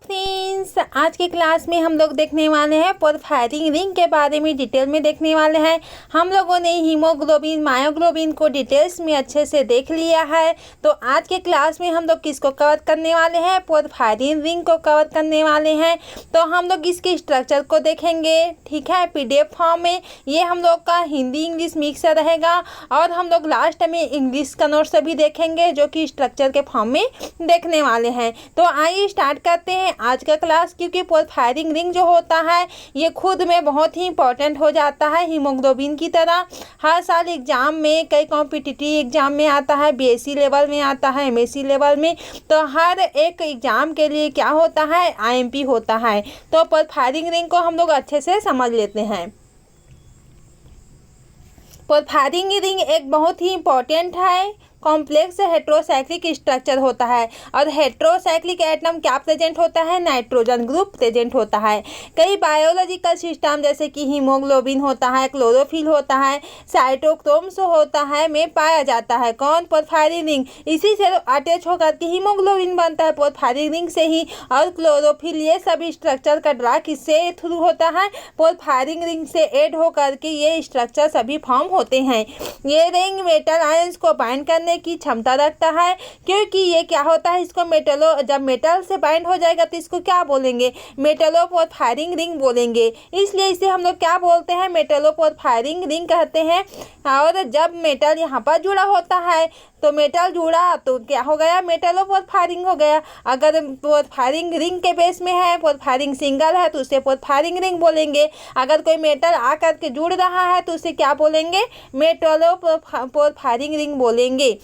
Friends, आज के class में हम लोग देखने वाले हैं पोरफायरिन रिंग के बारे में डिटेल में देखने वाले हैं। हम लोगों ने हीमोग्लोबिन मायोग्लोबिन को डिटेल्स में अच्छे से देख लिया है। तो आज के क्लास में हम लोग किसको कवर करने वाले हैं? पोरफायरिन रिंग को कवर करने वाले हैं। तो हम लोग इसके स्ट्रक्चर को देखेंगे, ठीक है, पीडीएफ फॉर्म में। ये हम लोग का हिंदी इंग्लिश मिक्स रहेगा और हम लोग लास्ट में इंग्लिश का नोट्स भी देखेंगे जो कि स्ट्रक्चर के फॉर्म में देखने वाले हैं। तो आइए स्टार्ट करते हैं आज का क्लास। क्योंकि पोरफायरिन रिंग जो होता है ये खुद में बहुत ही इंपॉर्टेंट हो जाता है हीमोग्लोबिन की तरह। हर साल एग्जाम में, कई कॉम्पिटिटिव एग्जाम में आता है, बीएससी लेवल में आता है, एमएससी लेवल में। तो हर एक एग्जाम के लिए क्या होता है? आईएमपी होता है। तो पोरफायरिन रिंग को हम लोग अच्छे से समझ लेते हैं। पोरफायरिन रिंग एक बहुत ही इंपॉर्टेंट है, कॉम्प्लेक्स हेट्रोसाइक्लिक स्ट्रक्चर होता है। और हेट्रोसाइक्लिक एटम क्या प्रेजेंट होता है? नाइट्रोजन ग्रुप प्रेजेंट होता है। कई बायोलॉजिकल सिस्टम जैसे कि हीमोग्लोबिन होता है, क्लोरोफिल होता है, साइटोक्रोम्स होता है में पाया जाता है। कौन? Porphyrin ring. इसी से अटैच होकर के हीमोग्लोबिन बनता है पोरफायरिन रिंग से ही। और क्लोरोफिल, ये सभी स्ट्रक्चर का ड्रा किससे थ्रू होता है? पोरफायरिन रिंग से ऐड होकर के ये स्ट्रक्चर सभी फॉर्म होते हैं। ये रिंग मेटल आयंस को बाइंड करने की क्षमता रखता है। क्योंकि ये क्या होता है, इसको जब मेटल से बाइंड हो जाएगा तो इसको क्या बोलेंगे? मेटलोपोरफायरिन रिंग बोलेंगे। इसलिए इसे हम लोग क्या बोलते हैं? मेटलोपोरफायरिन रिंग कहते हैं। और जब मेटल यहाँ पर जुड़ा होता है तो मेटल जुड़ा तो क्या हो गया? मेटलोपोरफायरिन हो गया। अगर पोरफायरिन रिंग के बेस में है, पोरफायरिन सिंगल है तो उसे पोरफायरिन रिंग बोलेंगे। अगर कोई मेटल आकर के जुड़ रहा है तो उसे क्या बोलेंगे? मेटलोपोरफायरिन रिंग बोलेंगे।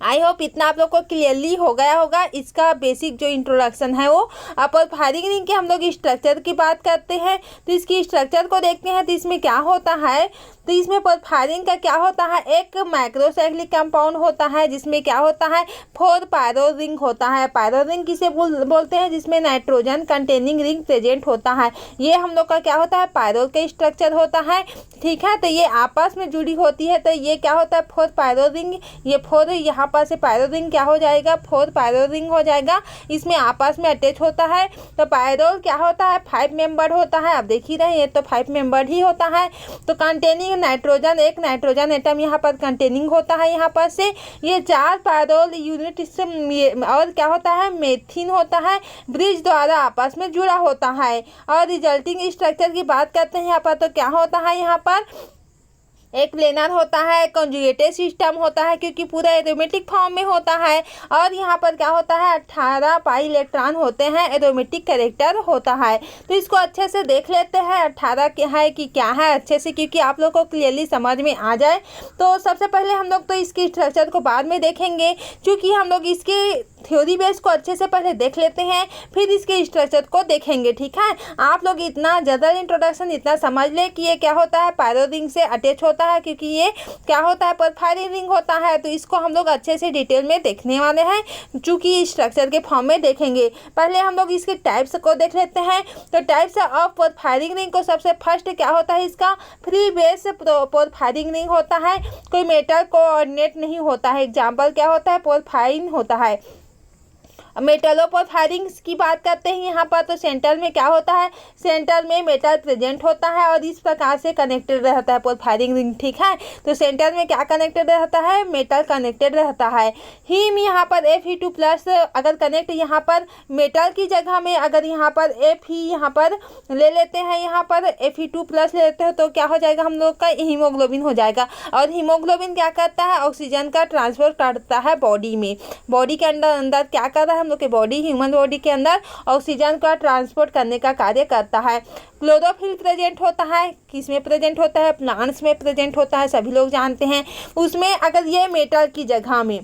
आई होप इतना आप लोग को क्लियरली हो गया होगा। इसका बेसिक जो इंट्रोडक्शन है वो। अब पोरफायरिन रिंग के हम लोग स्ट्रक्चर की बात करते हैं तो इसकी स्ट्रक्चर को देखते हैं। तो इसमें क्या होता है? तो इसमें पोरफायरिन का क्या होता है? एक माइक्रोसाइक्लिक कंपाउंड होता है जिसमें क्या होता है? 4 पायरो रिंग होता है। पायरो रिंग किसे बोलते हैं? जिसमें नाइट्रोजन कंटेनिंग रिंग प्रेजेंट होता है। ये हम लोग का क्या होता है? पायरो का स्ट्रक्चर होता है, ठीक है। तो ये आपस में जुड़ी होती है। तो ये क्या होता है? 4 पायरो रिंग। ये 4 यहाँ पर से पायरो रिंग क्या हो जाएगा? 4 पायरो रिंग हो जाएगा। इसमें आपस में अटैच होता है। तो पायरोल क्या होता है? 5 मेंबर होता है। अब देख ही रहे हैं, ये तो 5 मेंबर ही होता है। तो कंटेनिंग नाइट्रोजन, एक नाइट्रोजन एटम यहाँ पर कंटेनिंग होता है। यहाँ पर से ये 4 पायरोल यूनिट और क्या होता है? मेथिन होता है, ब्रिज द्वारा आपस में जुड़ा होता है। और रिजल्टिंग स्ट्रक्चर की बात करते हैं यहाँ पर तो क्या होता है? यहाँ पर एक प्लेनर होता है, कंजुगेटेड सिस्टम होता है क्योंकि पूरा एरोमेटिक फॉर्म में होता है। और यहाँ पर क्या होता है? 18 पाई इलेक्ट्रॉन होते हैं, एरोमेटिक कैरेक्टर होता है। तो इसको अच्छे से देख लेते हैं 18 क्या है कि क्या है अच्छे से, क्योंकि आप लोग को क्लियरली समझ में आ जाए। तो सबसे पहले हम लोग तो इसकी स्ट्रक्चर को बाद में देखेंगे, क्योंकि हम लोग इसके थ्योरी बेस को अच्छे से पहले देख लेते हैं, फिर इसके स्ट्रक्चर को देखेंगे, ठीक है। आप लोग इतना जनरल इंट्रोडक्शन इतना समझ ले कि ये क्या होता है? पायरो रिंग से अटैच होता है, क्योंकि ये क्या होता है? पोरफायरिन रिंग होता है। तो इसको हम लोग अच्छे से डिटेल में देखने वाले हैं, चूँकि स्ट्रक्चर के फॉर्म में देखेंगे। पहले हम लोग इसके टाइप्स को देख लेते हैं। तो टाइप्स ऑफ पोरफायरिन रिंग को सबसे फर्स्ट क्या होता है? इसका फ्री बेस पोरफायरिन रिंग होता है। कोई मेटल कोऑर्डिनेट नहीं होता है। एग्जाम्पल क्या होता है? पोरफायरिन होता है। मेटलोपोरफायरिन की बात करते हैं यहाँ पर तो सेंटर में क्या होता है? सेंटर में मेटल प्रेजेंट होता है और इस प्रकार से कनेक्टेड रहता है पोरफायरिन रिंग, ठीक है। तो सेंटर में क्या कनेक्टेड रहता है? मेटल कनेक्टेड रहता है। हीम यहाँ पर Fe2+ अगर कनेक्ट यहाँ पर मेटल की जगह में अगर यहाँ पर Fe यहाँ पर ले लेते हैं, यहाँ पर Fe2+ ले लेते हैं तो क्या हो जाएगा? हम लोग का हीमोग्लोबिन हो जाएगा। और हीमोग्लोबिन क्या करता है? ऑक्सीजन का ट्रांसफर करता है बॉडी में। बॉडी के अंदर क्या कर रहा है? हम लोग के बॉडी, ह्यूमन बॉडी के अंदर ऑक्सीजन का ट्रांसपोर्ट करने का कार्य करता है। क्लोरोफिल प्रेजेंट होता है। किस में प्रेजेंट होता है? प्लांट्स में प्रेजेंट होता है, सभी लोग जानते हैं। उसमें अगर ये मेटल की जगह में,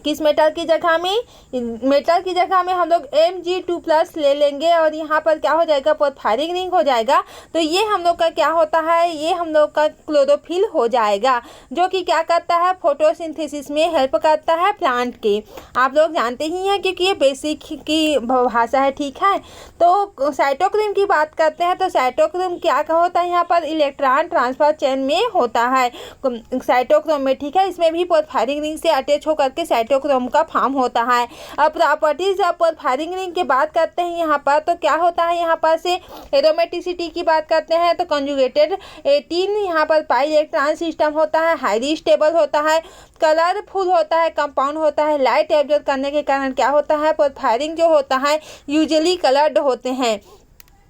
किस मेटल की जगह में? मेटल की जगह में हम लोग Mg2+ ले लेंगे और यहाँ पर क्या हो जाएगा? पोरफायरिन रिंग हो जाएगा। तो ये हम लोग का क्या होता है? ये हम लोग का क्लोरोफिल हो जाएगा, जो कि क्या करता है? फोटोसिंथेसिस में हेल्प करता है प्लांट के। आप लोग जानते ही हैं क्योंकि ये बेसिक की भाषा है, ठीक है। तो साइटोक्रोम की बात करते हैं तो साइटोक्रोम क्या होता है? यहाँ पर इलेक्ट्रॉन ट्रांसफर चेन में होता है साइटोक्रोम में, ठीक है। इसमें भी पोरफायरिन रिंग से अटैच होकर के साइटोक्रोम का फॉर्म होता है। अब प्रॉपर्टीज ऑफ पोरफायरिन रिंग की बात करते हैं यहाँ पर, तो क्या होता है यहाँ पर से एरोमेटिसिटी की बात करते हैं तो कंजुगेटेड 18 यहाँ पर पाई इलेक्ट्रॉन सिस्टम होता है, हाईली स्टेबल होता है, कलरफुल होता है, कंपाउंड होता है। लाइट एब्जॉर्ब करने के कारण क्या होता है, पोरफायरिन जो होता है यूजुअली कलर्ड होते हैं।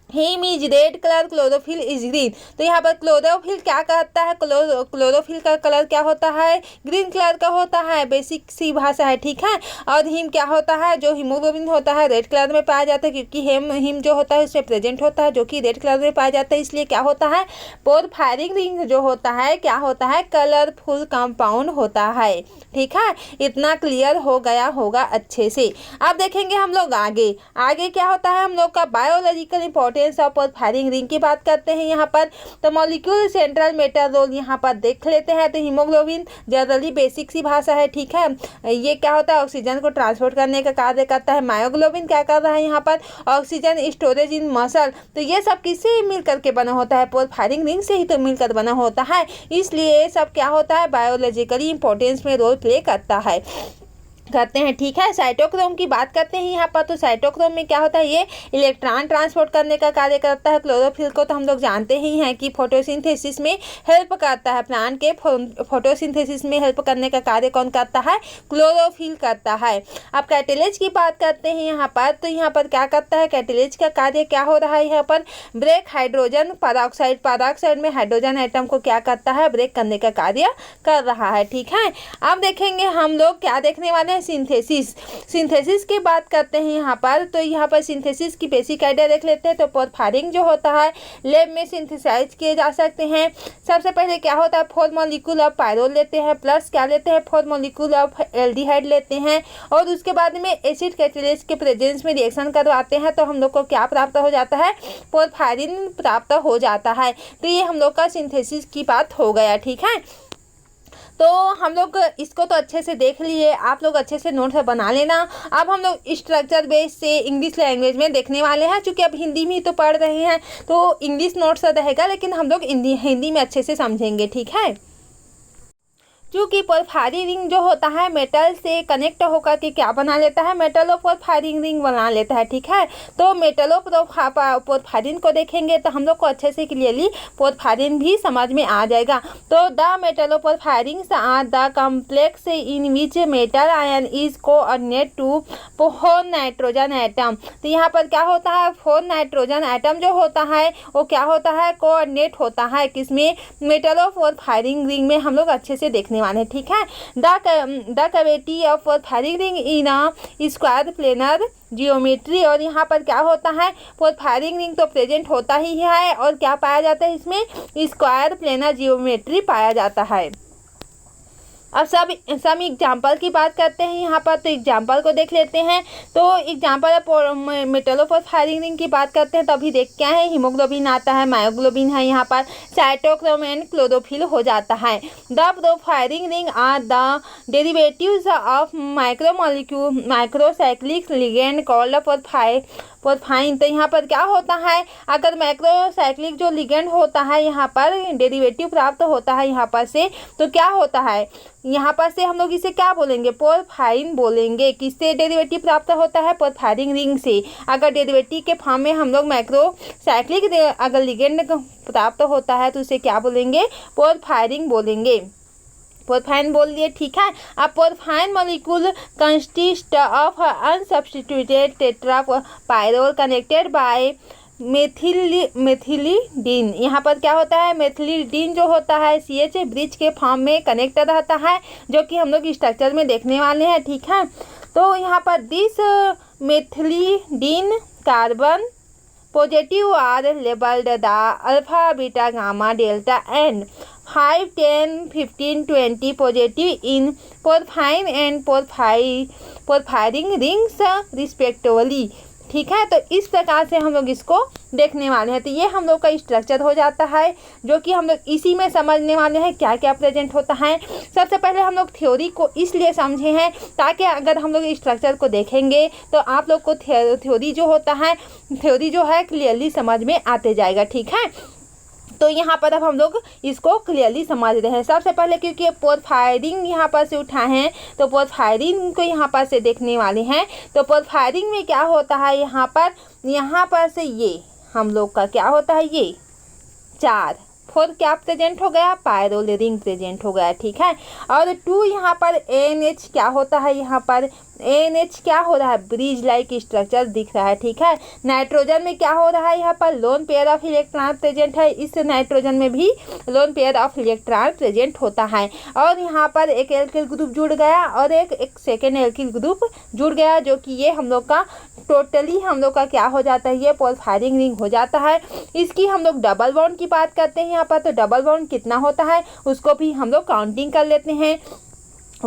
Haem is red colour, chlorophyll is green. तो यहाँ पर क्लोरोफिल क्या कहता है, क्लोरोफिल का कलर क्या होता है, ग्रीन कलर का होता है, बेसिक सी भाषा है, ठीक है। और हीम क्या होता है, जो हीमोग्लोबिन होता है रेड कलर में पाया जाता है, क्योंकि हीम जो होता है उसमें प्रेजेंट होता है जो कि रेड कलर में पाया जाता है, इसलिए क्या होता है पोरफायरिन रिंग जो होता है क्या होता है, कलरफुल कंपाउंड होता है, ठीक है। इतना क्लियर हो गया होगा अच्छे से। अब देखेंगे हम लोग आगे क्या होता है हम लोग का biological importance of porphyrin ring की बात करते हैं यहाँ पर। तो मॉलिक्यूल सेंट्रल मेटर रोल यहाँ पर देख लेते हैं। तो हीमोग्लोबिन जनरली बेसिक सी भाषा है, ठीक है। ये क्या होता है, ऑक्सीजन को ट्रांसपोर्ट करने का कार्य करता है। मायोग्लोबिन क्या कर रहा है यहाँ पर, ऑक्सीजन स्टोरेज इन मसल। तो ये सब किससे मिल करके बना होता है, पोरफायरिन रिंग से ही तो मिलकर बना होता है, इसलिए ये सब क्या होता है बायोलॉजिकली इंपॉर्टेंस में रोल प्ले करते हैं, ठीक है। साइटोक्रोम की बात करते हैं यहाँ पर। तो साइटोक्रोम में क्या होता है, ये इलेक्ट्रॉन ट्रांसपोर्ट करने का कार्य करता है। क्लोरोफिल को तो हम लोग जानते ही हैं कि फोटोसिंथेसिस में हेल्प करता है, प्लांट के फोटोसिंथेसिस में हेल्प करने का कार्य कौन करता है, क्लोरोफिल करता है। अब कैटेलेज की बात करते हैं यहाँ पर। तो यहाँ पर क्या करता है, कैटेलेज का कार्य क्या हो रहा है यहाँ पर, ब्रेक हाइड्रोजन पैराऑक्साइड में हाइड्रोजन एटम को क्या करता है, ब्रेक करने का कार्य कर रहा है, ठीक है। अब देखेंगे हम लोग क्या देखने वाले हैं, सिंथेसिस की बात करते हैं यहाँ पर। तो यहाँ पर सिंथेसिस की बेसिक आइडिया देख लेते हैं। तो पोरफायरिन जो होता है लैब में सिंथेसाइज किए जा सकते हैं। सबसे पहले क्या होता है, 4 मॉलिक्यूल ऑफ पायरोल लेते हैं, प्लस क्या लेते हैं, 4 मॉलिक्यूल ऑफ एल्डिहाइड लेते हैं, और उसके बाद में एसिड कैटेलिस्ट के प्रेजेंस में रिएक्शन करवाते हैं। तो हम लोग को क्या प्राप्त हो जाता है, पोरफायरिन प्राप्त हो जाता है। तो ये हम लोग का सिंथेसिस की बात हो गया, ठीक है। तो हम लोग इसको तो अच्छे से देख लिए, आप लोग अच्छे से नोट्स बना लेना। अब हम लोग स्ट्रक्चर बेस से इंग्लिश लैंग्वेज में देखने वाले हैं, क्योंकि अब हिंदी में ही तो पढ़ रहे हैं तो इंग्लिश नोट्स रहेगा, लेकिन हम लोग हिंदी में अच्छे से समझेंगे, ठीक है। क्योंकि पोरफायरिन रिंग जो होता है मेटल से कनेक्ट होकर के क्या बना लेता है, मेटलो पोरफायरिन रिंग बना लेता है, ठीक है। तो मेटलो पोरफायरिन को देखेंगे तो हम लोग को अच्छे से क्लियरली पोरफायरिन भी समझ में आ जाएगा। तो the metalloporphyrins are the complex in which metal ion is coordinate to 4 nitrogen atom. तो यहाँ पर क्या होता है, 4 नाइट्रोजन एटम जो होता है वो क्या होता है, कोऑर्डिनेट होता है किसमें, मेटलो पोरफायरिन रिंग में। हम लोग अच्छे से देखने वाले, ठीक है। The cavity of porphyrin ring in a square planar geometry. और यहाँ पर क्या होता है, पोरफायरिन रिंग तो प्रेजेंट होता ही है, और क्या पाया जाता है इसमें, स्क्वायर प्लेनर जियोमेट्री पाया जाता है। अब सब एग्जाम्पल की बात करते हैं यहाँ पर। तो एग्जाम्पल को देख लेते हैं। तो एग्जाम्पल मेटलो पोरफायरिन रिंग की बात करते हैं, तभी देख क्या है, हीमोग्लोबिन आता है, मायोग्लोबिन है, यहाँ पर साइटोक्रोम एंड क्लोरोफिल हो जाता है। The porphyrin ring are the derivatives of microcyclic ligand called porphine. तो यहाँ पर क्या होता है, अगर माइक्रोसाइक्लिक जो लिगेंड होता है यहाँ पर डेरिवेटिव प्राप्त होता है यहाँ पर से, तो क्या होता है यहाँ पर से हम लोग इसे क्या बोलेंगे, पोरफाइन बोलेंगे। किससे डेरिवेटिव प्राप्त होता है, पोरफायरिन रिंग से। अगर डेरिवेटिव के फॉर्म में हम लोग माइक्रोसाइक्लिक अगर लिगेंड प्राप्त होता है तो उसे क्या बोलेंगे, पोरफायरिन बोलेंगे, पोरफाइन बोल दिए, ठीक है। अब porphine molecule consist of unsubstituted tetrapyrrole connected by methylidene. यहाँ पर क्या होता है, मेथिलीडीन जो होता है CH ब्रिज के फॉर्म में कनेक्ट रहता है, जो कि हम लोग स्ट्रक्चर में देखने वाले हैं, ठीक है। तो यहाँ पर this methylidene carbon positive are labelled the alpha beta gamma delta and 5, 10, 15, 20 positive in porphine and porphyrin rings respectively, ठीक है। तो इस प्रकार से हम लोग इसको देखने वाले हैं। तो ये हम लोग का स्ट्रक्चर हो जाता है, जो कि हम लोग इसी में समझने वाले हैं क्या क्या प्रेजेंट होता है। सबसे पहले हम लोग थ्योरी को इसलिए समझे हैं ताकि अगर हम लोग स्ट्रक्चर को देखेंगे तो आप लोग को थ्योरी जो है क्लियरली समझ में आते जाएगा, ठीक है। तो यहाँ पर अब हम लोग इसको क्लियरली समझ रहे हैं। सबसे पहले क्योंकि पोरफायरिन यहाँ पर से उठा है तो पोरफायरिन को यहाँ पर से देखने वाले हैं। तो पोरफायरिन में क्या होता है, यहाँ पर से ये हम लोग का क्या होता है, ये 4 4 क्या प्रेजेंट हो गया, पायरोल रिंग प्रेजेंट हो गया, ठीक है। और 2 यहाँ पर ANH क्या होता है, यहाँ पर ANH क्या हो रहा है, ब्रिज लाइक स्ट्रक्चर दिख रहा है, ठीक है। नाइट्रोजन में क्या हो रहा है, यहाँ पर lone pair of electron present है, इस नाइट्रोजन में भी lone pair of electron present होता है। और यहाँ पर एक एल्किल ग्रुप जुड़ गया और एक सेकेंड एल्किल ग्रुप जुड़ गया, जो कि ये हम लोग का टोटली हम लोग का क्या हो जाता है, ये पोरफायरिन रिंग हो जाता है। इसकी हम लोग डबल बॉन्ड की बात करते हैं यहाँ पर, तो डबल बॉन्ड कितना होता है उसको भी हम लोग काउंटिंग कर लेते हैं।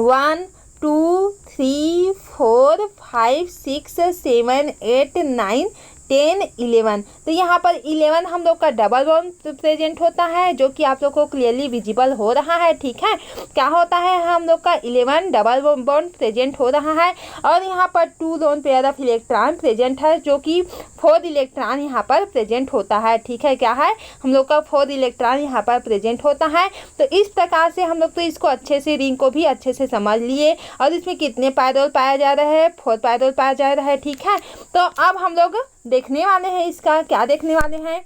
1 2 3 4 5 6 7 8 9 10 11। तो यहाँ पर 11 हम लोग का डबल बॉन्ड प्रेजेंट होता है, जो कि आप लोग को क्लियरली विजिबल हो रहा है, ठीक है। क्या होता है, हम लोग का 11 डबल बॉन्ड प्रेजेंट हो रहा है। और यहाँ पर 2 lone pair of electron present है, जो कि 4 इलेक्ट्रॉन यहाँ पर प्रेजेंट होता है, ठीक है। क्या है, हम लोग का 4 इलेक्ट्रॉन यहाँ पर प्रेजेंट होता है। तो इस प्रकार से हम लोग तो इसको अच्छे से रिंग को भी अच्छे से समझ लिए। और इसमें कितने पायरोल पाया जा रहा है, 4 पायरोल पाया जा रहा है, ठीक है। तो अब हम लोग देखने वाले हैं, इसका क्या देखने वाले हैं,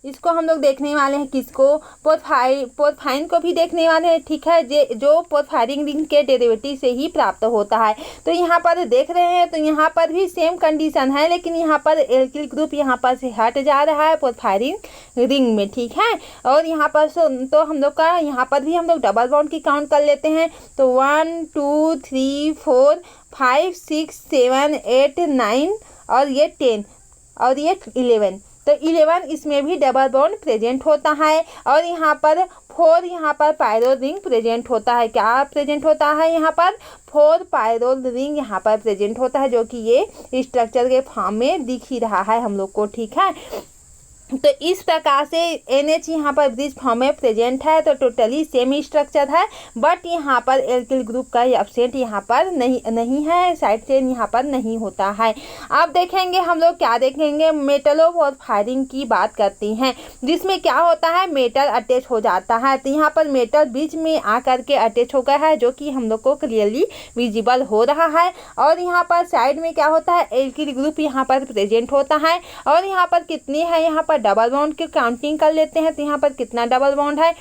इसको हम लोग देखने वाले हैं, किसको, पोरफाइन को भी देखने वाले हैं, ठीक है, जो पोरफायरिन रिंग के डेरिवेटिव से ही प्राप्त होता है। तो यहाँ पर देख रहे हैं, तो यहाँ पर भी सेम कंडीशन है, लेकिन यहाँ पर एल्किल ग्रुप यहाँ पर से हट जा रहा है पोरफायरिन रिंग में, ठीक है। और यहाँ पर तो हम लोग का यहाँ पर भी हम लोग डबल बॉन्ड की काउंट कर लेते हैं। तो 1 2 3 4 5 6 7 8 9 और ये 10 और ये 11। तो 11 इसमें भी डबल बॉन्ड प्रेजेंट होता है। और यहाँ पर 4 यहाँ पर पायरोल रिंग प्रेजेंट होता है। क्या प्रेजेंट होता है, यहाँ पर 4 पायरोल रिंग यहाँ पर प्रेजेंट होता है, जो कि ये स्ट्रक्चर के फॉर्म में दिख ही रहा है हम लोग को, ठीक है। तो इस प्रकार से NH यहाँ पर ब्रिज फॉर्म में प्रेजेंट है, तो टोटली सेम स्ट्रक्चर है, बट यहाँ पर एल्किल ग्रुप का एब्सेंट यहाँ पर नहीं है, साइड चेन यहाँ पर नहीं होता है। अब देखेंगे हम लोग, क्या देखेंगे, मेटलों और फायरिंग की बात करते हैं, जिसमें क्या होता है, मेटल अटैच हो जाता है। तो यहाँ पर मेटल बीच में आकर के अटैच हो गया है, जो कि हम लोग को क्लियरली विजिबल हो रहा है। और यहाँ पर साइड में क्या होता है, एल्किल ग्रुप यहाँ पर प्रेजेंट होता है। और यहाँ पर कितनी है, यहाँ पर डबल बॉन्ड की काउंटिंग कर लेते हैं। तो यहाँ पर कितना डबल बॉन्ड है,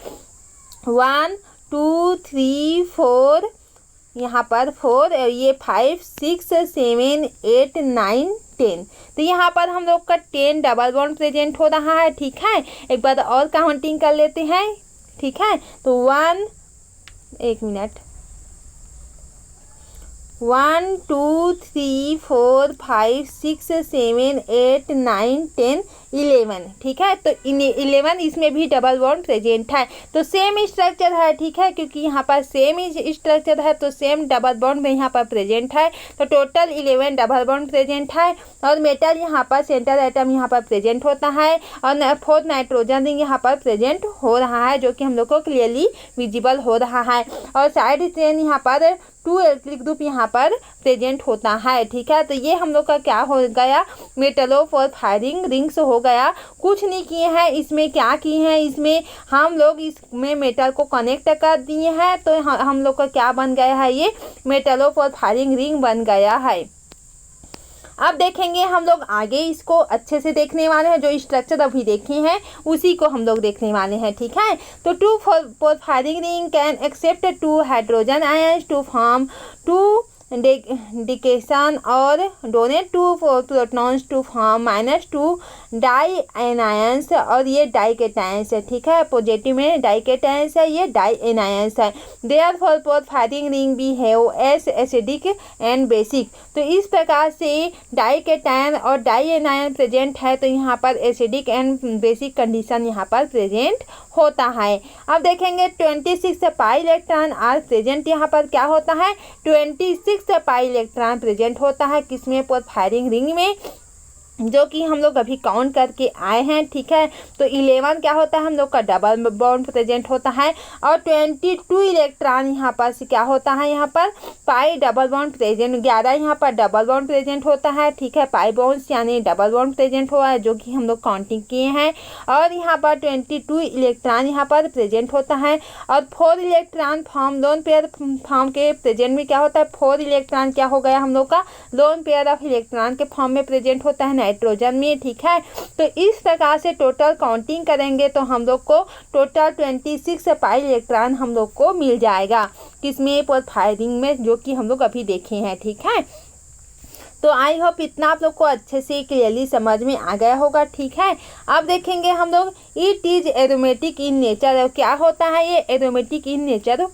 1 2 3 4, यहाँ पर 4 और ये 5 6 7 8 9 10। तो यहाँ पर हम लोग का 10 डबल बॉन्ड प्रेजेंट हो रहा है, ठीक है। एक बार और काउंटिंग कर लेते हैं, ठीक है। तो 1 2 3 4 5 6 7 8 9 10 11, ठीक है। तो 11 इसमें भी डबल बॉन्ड प्रेजेंट है। तो सेम स्ट्रक्चर है, ठीक है, क्योंकि यहाँ पर सेम स्ट्रक्चर है, तो सेम डबल बॉन्ड में यहाँ पर प्रेजेंट है। तो टोटल 11 डबल बॉन्ड प्रेजेंट है। और मेटल यहाँ पर सेंटर एटम यहाँ पर प्रेजेंट होता है। और 4 नाइट्रोजन रिंग यहाँ पर प्रेजेंट हो रहा है, जो कि हम लोग को क्लियरली विजिबल हो रहा है। और साइड चेन यहाँ पर 2 एल्किल ग्रुप यहाँ पर प्रेजेंट होता है, ठीक है। तो ये हम लोग का क्या हो गया, मेटलों और फायरिंग रिंग्स हो गया। कुछ नहीं किए हैं, इसमें क्या किए हैं, इसमें हम लोग इसमें मेटल को कनेक्ट कर दिए हैं। तो हम लोग का क्या बन गया है, ये मेटलों और फायरिंग रिंग बन गया है। अब देखेंगे हम लोग आगे, इसको अच्छे से देखने वाले हैं, जो स्ट्रक्चर अभी देखे हैं उसी को हम लोग देखने वाले हैं, ठीक है। तो 2 porphyrin ring can accept 2 hydrogen ions to form 2 dication और donate 2 protons to form -2 di anions. और ये डाई केटायंस है, ठीक है, पॉजिटिव में डाई केटायंस है, ये डाई एनायंस है। देयरफॉर पोरफायरिन रिंग भी have S acidic and basic. तो इस प्रकार से डाई केटायन और डाई एनायन प्रेजेंट है, तो यहाँ पर एसिडिक एंड बेसिक कंडीशन यहाँ पर प्रेजेंट होता है। अब देखेंगे 26 पाई इलेक्ट्रॉन आर प्रेजेंट, यहाँ पर क्या होता है, 26 पाई इलेक्ट्रॉन प्रेजेंट होता है, किसमें, पोरफायरिन रिंग में। जो कि हम लोग अभी काउंट करके आए हैं, ठीक है। तो 11 क्या होता है हम लोग का डबल बॉन्ड प्रेजेंट होता है और 22 इलेक्ट्रॉन यहाँ पर से क्या होता है, यहाँ पर पाई डबल बॉन्ड प्रेजेंट, 11 यहाँ पर डबल बॉन्ड प्रेजेंट होता है, ठीक है। पाई बॉन्ड्स यानी डबल बॉन्ड प्रेजेंट हुआ है जो कि हम लोग काउंटिंग किए हैं। और यहाँ पर 22 इलेक्ट्रॉन यहाँ पर प्रेजेंट होता है और 4 electron form lone pair form के प्रेजेंट में क्या होता है, 4 इलेक्ट्रॉन क्या हो गया हम लोग का लोन पेयर ऑफ इलेक्ट्रॉन के फॉर्म में प्रेजेंट होता है नाइट्रोजन में, ठीक है। तो इस प्रकार से टोटल काउंटिंग करेंगे तो हम लोग को टोटल 26 पाई इलेक्ट्रॉन हम लोग को मिल जाएगा किसमें, पोरफायरिन में, जो कि हम लोग अभी देखे हैं, ठीक है। तो आई होप इतना आप लोग को अच्छे से क्लियरली समझ में आ गया होगा, ठीक है। अब देखेंगे हम लोग it is aromatic in nature. क्या होता है ये एरोमेटिक इन नेचर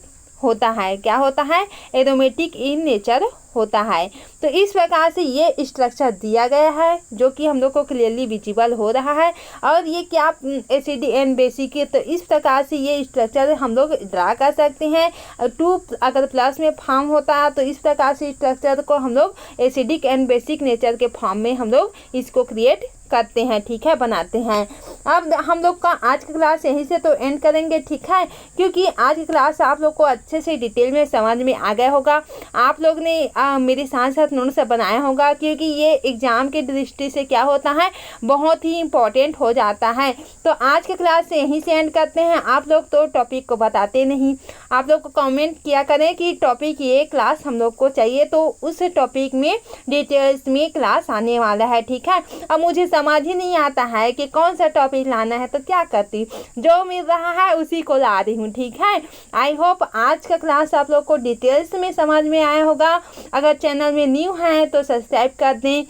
होता है, क्या होता है, एरोमेटिक इन नेचर होता है। तो इस प्रकार से ये स्ट्रक्चर दिया गया है जो कि हम लोग को क्लियरली विजिबल हो रहा है। और ये क्या एसिड एंड बेसिक है, तो इस प्रकार से ये स्ट्रक्चर हम लोग ड्रा कर सकते हैं। 2 अगर प्लस में फॉर्म होता है तो इस प्रकार से स्ट्रक्चर को हम लोग एसिडिक एंड बेसिक नेचर के फॉर्म में हम लोग इसको क्रिएट करते हैं, ठीक है, बनाते हैं। अब हम लोग का आज की क्लास यहीं से तो एंड करेंगे, ठीक है, क्योंकि आज की क्लास आप लोग को अच्छे से डिटेल में समझ में आ गया होगा। आप लोग ने मेरे साथ साथ नोट्स बनाया होगा, क्योंकि ये एग्ज़ाम के दृष्टि से क्या होता है, बहुत ही इम्पोर्टेंट हो जाता है। तो आज की क्लास से यहीं से एंड करते हैं। आप लोग तो टॉपिक को बताते नहीं, आप लोग को कमेंट किया करें कि टॉपिक ये क्लास हम लोग को चाहिए, तो उस टॉपिक में डिटेल्स में क्लास आने वाला है, ठीक है। अब मुझे समझ ही नहीं आता है कि कौन सा टॉपिक लाना है, तो क्या करती, जो मिल रहा है उसी को ला रही हूँ, ठीक है। आई होप आज का क्लास आप लोग को डिटेल्स में समझ में आया होगा। अगर चैनल में न्यू है तो सब्सक्राइब कर दें,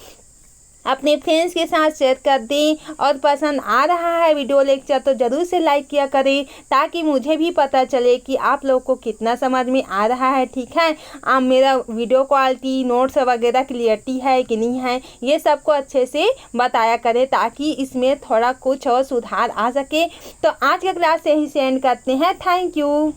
अपने फ्रेंड्स के साथ शेयर कर दें, और पसंद आ रहा है वीडियो लेक्चर तो ज़रूर से लाइक किया करें, ताकि मुझे भी पता चले कि आप लोग को कितना समझ में आ रहा है, ठीक है। आप मेरा वीडियो क्वालिटी, नोट्स वगैरह क्लियरिटी है कि नहीं है, ये सबको अच्छे से बताया करें, ताकि इसमें थोड़ा कुछ और सुधार आ सके। तो आज का क्लास यहीं से एंड करते हैं। Thank you.